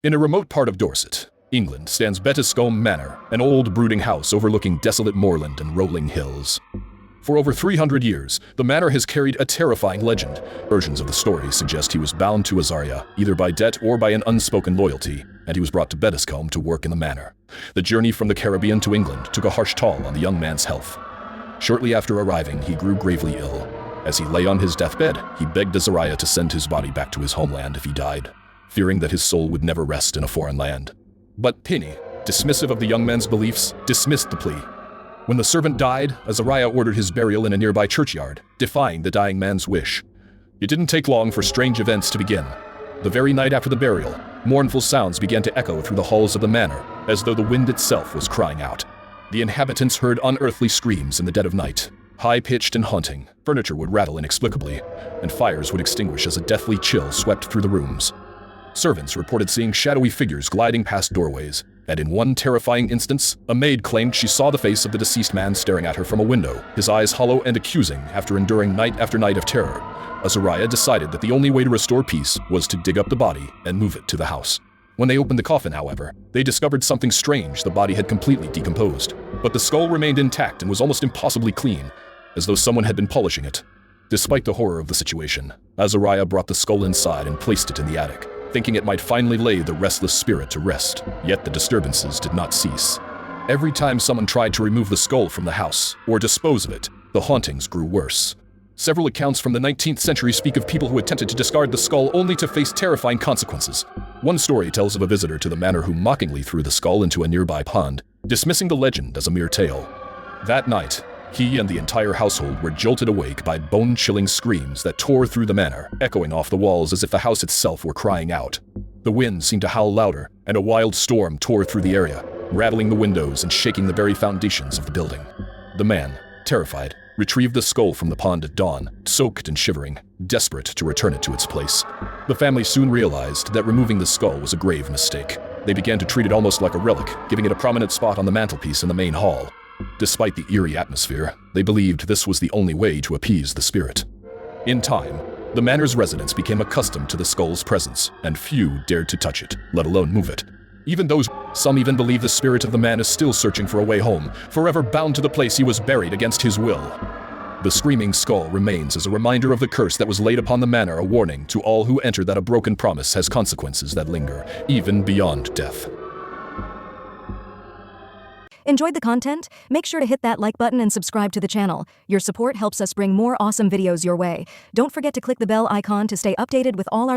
In a remote part of Dorset, England, stands Bettiscombe Manor, an old brooding house overlooking desolate moorland and rolling hills. For over 300 years, the manor has carried a terrifying legend. Versions of the story suggest he was bound to Azariah, either by debt or by an unspoken loyalty, and he was brought to Bettiscombe to work in the manor. The journey from the Caribbean to England took a harsh toll on the young man's health. Shortly after arriving, he grew gravely ill. As he lay on his deathbed, he begged Azariah to send his body back to his homeland if he died, fearing that his soul would never rest in a foreign land. But Pinney, dismissive of the young man's beliefs, dismissed the plea. When the servant died, Azariah ordered his burial in a nearby churchyard, defying the dying man's wish. It didn't take long for strange events to begin. The very night after the burial, mournful sounds began to echo through the halls of the manor, as though the wind itself was crying out. The inhabitants heard unearthly screams in the dead of night. High-pitched and haunting, furniture would rattle inexplicably, and fires would extinguish as a deathly chill swept through the rooms. Servants reported seeing shadowy figures gliding past doorways, and in one terrifying instance, a maid claimed she saw the face of the deceased man staring at her from a window, his eyes hollow and accusing after enduring night after night of terror. Azariah decided that the only way to restore peace was to dig up the body and move it to the house. When they opened the coffin, however, they discovered something strange. The body had completely decomposed, but the skull remained intact and was almost impossibly clean, as though someone had been polishing it. Despite the horror of the situation, Azariah brought the skull inside and placed it in the attic, thinking it might finally lay the restless spirit to rest. Yet the disturbances did not cease. Every time someone tried to remove the skull from the house or dispose of it, the hauntings grew worse. Several accounts from the 19th century speak of people who attempted to discard the skull only to face terrifying consequences. One story tells of a visitor to the manor who mockingly threw the skull into a nearby pond, dismissing the legend as a mere tale. That night, he and the entire household were jolted awake by bone-chilling screams that tore through the manor, echoing off the walls as if the house itself were crying out. The wind seemed to howl louder, and a wild storm tore through the area, rattling the windows and shaking the very foundations of the building. The man, terrified, retrieved the skull from the pond at dawn, soaked and shivering, desperate to return it to its place. The family soon realized that removing the skull was a grave mistake. They began to treat it almost like a relic, giving it a prominent spot on the mantelpiece in the main hall. Despite the eerie atmosphere, they believed this was the only way to appease the spirit. In time, the manor's residents became accustomed to the skull's presence, and few dared to touch it, let alone move it. Some even believe the spirit of the man is still searching for a way home, forever bound to the place he was buried against his will. The screaming skull remains as a reminder of the curse that was laid upon the manor, a warning to all who enter that a broken promise has consequences that linger, even beyond death. Enjoyed the content? Make sure to hit that like button and subscribe to the channel. Your support helps us bring more awesome videos your way. Don't forget to click the bell icon to stay updated with all our